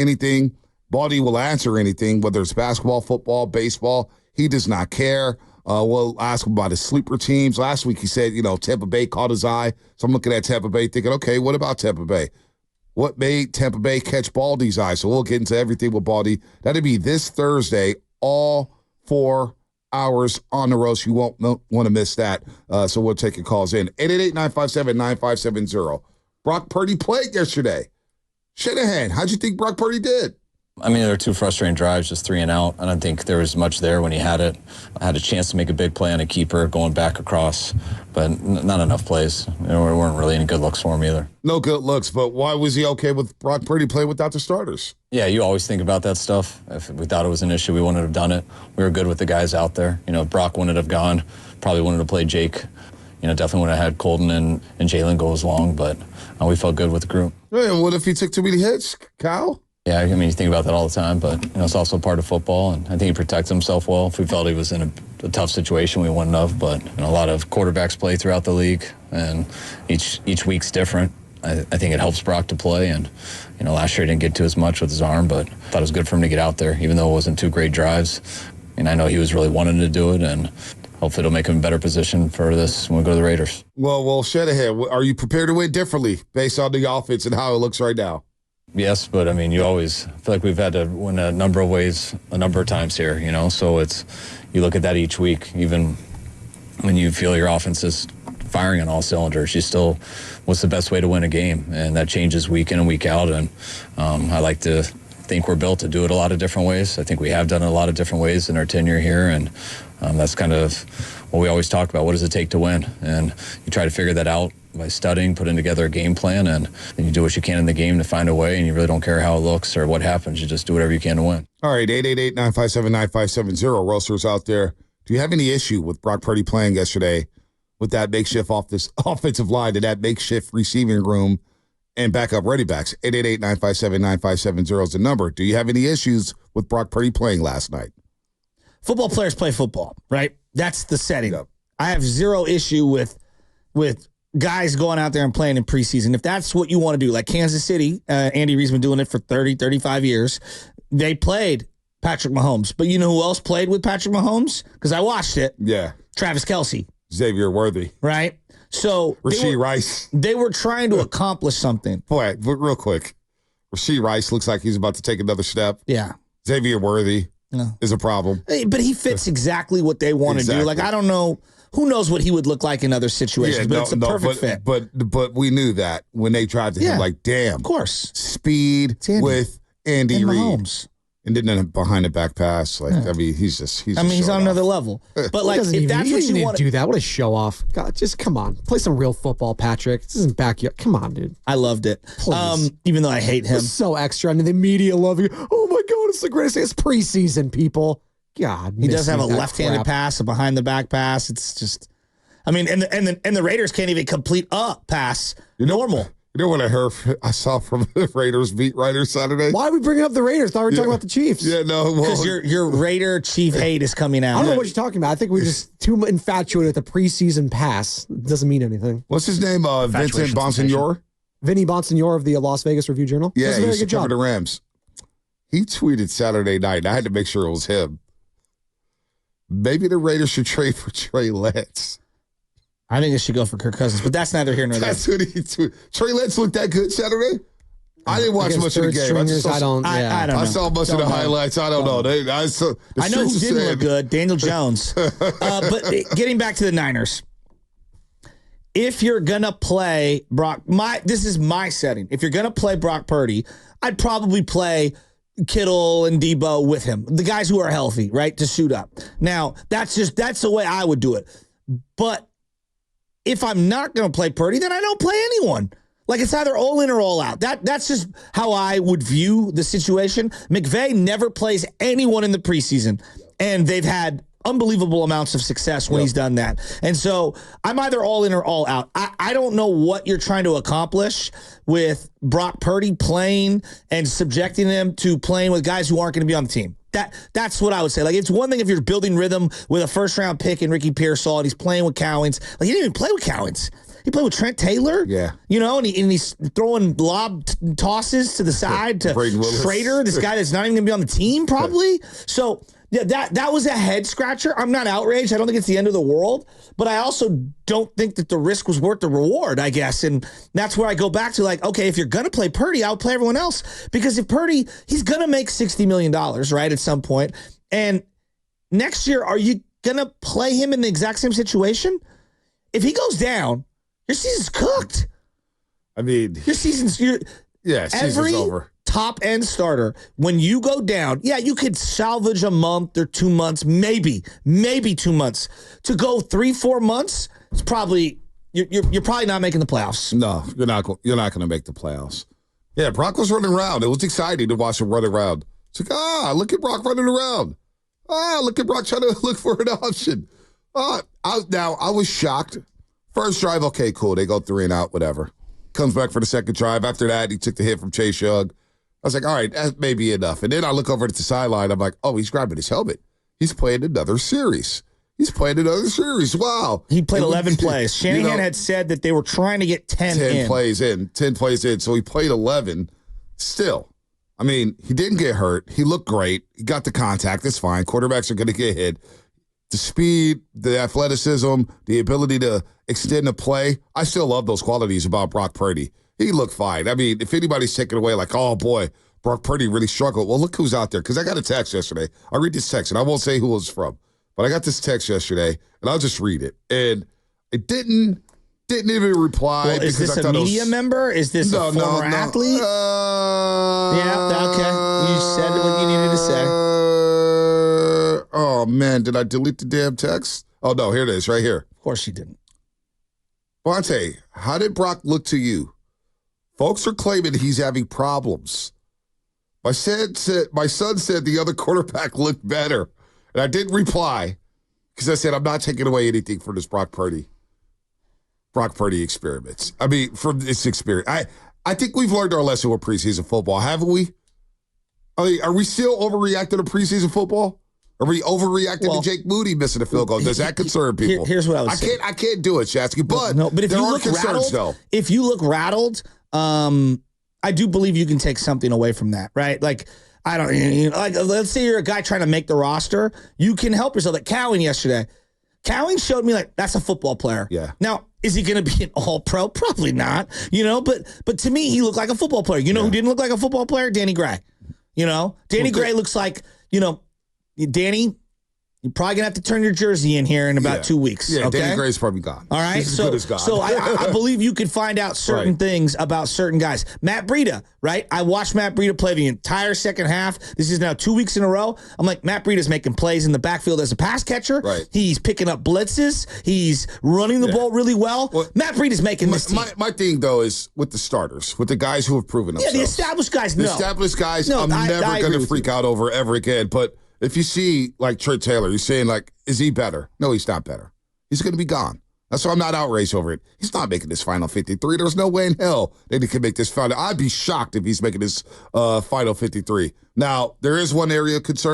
anything. Baldy will answer anything, whether it's basketball, football, baseball. He does not care. We'll ask him about his sleeper teams. Last week he said, Tampa Bay caught his eye. So I'm looking at Tampa Bay thinking, okay, what about Tampa Bay? What made Tampa Bay catch Baldy's eye? So we'll get into everything with Baldy. That'll be this Thursday, all 4 hours on the roast. You won't want to miss that. So we'll take your calls in. 888-957-9570. Brock Purdy played yesterday. Shanahan, how'd you think Brock Purdy did? I mean, there were 2 frustrating drives, just 3 and out. I don't think there was much there when he had it. I had a chance to make a big play on a keeper going back across, but not enough plays. There weren't really any good looks for him either. No good looks, but why was he okay with Brock Purdy playing without the starters? Yeah, you always think about that stuff. If we thought it was an issue, we wouldn't have done it. We were good with the guys out there. If Brock wouldn't have gone, probably wouldn't have played Jake. Definitely wouldn't have had Colton and Jalen go as long, but we felt good with the group. Hey, what if he took too many hits, Kyle? Yeah, I mean, you think about that all the time, but it's also part of football, and I think he protects himself well. If we felt he was in a tough situation, we wouldn't have, but a lot of quarterbacks play throughout the league, and each week's different. I think it helps Brock to play, and last year he didn't get to as much with his arm, but I thought it was good for him to get out there, even though it wasn't 2 great drives. And I know he was really wanting to do it, and hopefully it'll make him in a better position for this when we go to the Raiders. Well, Shanahan, are you prepared to win differently based on the offense and how it looks right now? Yes, but I mean, you always feel like we've had to win a number of ways, a number of times here, so you look at that each week, even when you feel your offense is firing on all cylinders, you still, what's the best way to win a game? And that changes week in and week out, and I like to think we're built to do it a lot of different ways. I think we have done it a lot of different ways in our tenure here, and that's kind of what we always talk about. What does it take to win? And you try to figure that out by studying, putting together a game plan, and then you do what you can in the game to find a way, and you really don't care how it looks or what happens. You just do whatever you can to win. All right, 888-957-9570. Roasters out there, do you have any issue with Brock Purdy playing yesterday with that makeshift offensive line and that makeshift receiving room and backup ready backs? 888-957-9570 is the number. Do you have any issues with Brock Purdy playing last night? Football players play football, right? That's the setting. Yep. I have zero issue with guys going out there and playing in preseason. If that's what you want to do, like Kansas City, Andy Reid's been doing it for 30, 35 years. They played Patrick Mahomes. But you know who else played with Patrick Mahomes? Because I watched it. Yeah. Travis Kelce. Xavier Worthy. Right? So Rashee Rice. They were trying to accomplish something. Boy, real quick. Rashee Rice looks like he's about to take another step. Yeah. Xavier Worthy is a problem. But he fits exactly what they want to do. Like, I don't know. Who knows what he would look like in other situations, but it's a perfect fit. But we knew that when they tried to hit, like, damn. Of course. Speed with Andy Reid. Mahomes. And then behind the back pass, like, I mean, he's on another level. But, like, if that's what you want to do that, what a show off. God, just come on. Play some real football, Patrick. This isn't backyard. Come on, dude. I loved it. Even though I hate him. It's so extra. I mean, the media love you. Oh, my God, it's the greatest. It's preseason, people. God, he does have a left-handed pass, a behind-the-back pass. It's just, I mean, and the Raiders can't even complete a pass normal. You know what I saw from the Raiders beat writer Saturday? Why are we bringing up the Raiders? Thought we were talking about the Chiefs. Yeah, no. Because your Raider Chief hate is coming out. I don't know what you're talking about. I think we're just too infatuated with the preseason pass. It doesn't mean anything. What's his name? Vincent Bonsignor? Vinny Bonsignor of the Las Vegas Review-Journal. Yeah, does a very he's good job. the Rams. He tweeted Saturday night, and I had to make sure it was him. Maybe the Raiders should trade for Trey Lance. I think they should go for Kirk Cousins, but that's neither here nor there. That's what he tweeted. Trey Lance looked that good Saturday? I didn't watch much of the game. I don't know. I saw much of the highlights. I don't know. I know who didn't look good. Daniel Jones. But getting back to the Niners. If you're going to play Brock, this is my setting. If you're going to play Brock Purdy, I'd probably play Kittle and Debo with him. The guys who are healthy, right, to suit up. Now, that's the way I would do it. But if I'm not going to play Purdy, then I don't play anyone. Like, it's either all in or all out. That's just how I would view the situation. McVay never plays anyone in the preseason, and they've had unbelievable amounts of success when he's done that. And so I'm either all in or all out. I don't know what you're trying to accomplish with Brock Purdy playing and subjecting them to playing with guys who aren't going to be on the team. That's what I would say. Like, it's one thing if you're building rhythm with a first-round pick in Ricky Pearsall and he's playing with Cowens. Like, he didn't even play with Cowens. He played with Trent Taylor. Yeah. And he's throwing lob tosses to the side to Schrader, this guy that's not even going to be on the team probably. So yeah, that was a head scratcher. I'm not outraged. I don't think it's the end of the world, but I also don't think that the risk was worth the reward, I guess. And that's where I go back to okay, if you're going to play Purdy, I'll play everyone else, because if Purdy, he's going to make $60 million, right, at some point. And next year, are you going to play him in the exact same situation? If he goes down, your season's cooked. I mean, your season's season's over. Top end starter, when you go down, you could salvage a month or 2 months, maybe 2 months. To go 3-4 months, it's probably you're probably not making the playoffs. No, you're not going to make the playoffs. Yeah, Brock was running around. It was exciting to watch him run around. It's like, look at Brock running around. Look at Brock trying to look for an option. I was shocked. First drive, okay, cool. They go 3 and out, whatever. Comes back for the second drive. After that, he took the hit from Chase Young. I was like, all right, that may be enough. And then I look over at the sideline. I'm like, oh, he's grabbing his helmet. He's playing another series. Wow. He played 11 plays. Shanahan had said that they were trying to get 10 plays in. 10 plays in. So he played 11. Still, I mean, he didn't get hurt. He looked great. He got the contact. That's fine. Quarterbacks are going to get hit. The speed, the athleticism, the ability to extend the play. I still love those qualities about Brock Purdy. He looked fine. I mean, if anybody's taken away oh, boy, Brock Purdy really struggled. Well, look who's out there. Because I got a text yesterday. I read this text, and I won't say who it was from. But I got this text yesterday, and I'll just read it. And it didn't even reply. Well, is this a media member? Is this a former athlete? Okay. You said what you needed to say. Oh, man, did I delete the damn text? Oh, no, here it is, right here. Of course you didn't. Bonte, how did Brock look to you? Folks are claiming he's having problems. My son said the other quarterback looked better. And I didn't reply because I said I'm not taking away anything from this Brock Purdy experiments. I mean, from this experience. I think we've learned our lesson with preseason football, haven't we? I mean, are we still overreacting to preseason football? Are we overreacting to Jake Moody missing a field goal? Does that concern people? Here's what I was saying. I can't do it, Shatsky. But if you look rattled, if you look rattled, I do believe you can take something away from that, right? Let's say you're a guy trying to make the roster, you can help yourself. Like Cowan yesterday. Cowan showed me that's a football player. Yeah. Now, is he going to be an all-pro? Probably not. But to me, he looked like a football player. Who didn't look like a football player? Danny Gray. Danny Gray looks like, Danny, you're probably going to have to turn your jersey in here in about 2 weeks. Yeah, okay? Danny Gray's probably gone. All right. He's as good as gone. So I believe you could find out certain things about certain guys. Matt Breida, right? I watched Matt Breida play the entire second half. This is now 2 weeks in a row. I'm like, Matt Breida's making plays in the backfield as a pass catcher. Right. He's picking up blitzes. He's running the ball really well. Matt Breida's making this team. My thing, though, is with the starters, with the guys who have proven themselves. Yeah, the established guys, The established guys, I'm never going to freak out over ever again. But if you see, Trent Taylor, you're saying, is he better? No, he's not better. He's going to be gone. That's why I'm not outraged over it. He's not making this final 53. There's no way in hell that he can make this final. I'd be shocked if he's making this final 53. Now, there is one area of concern.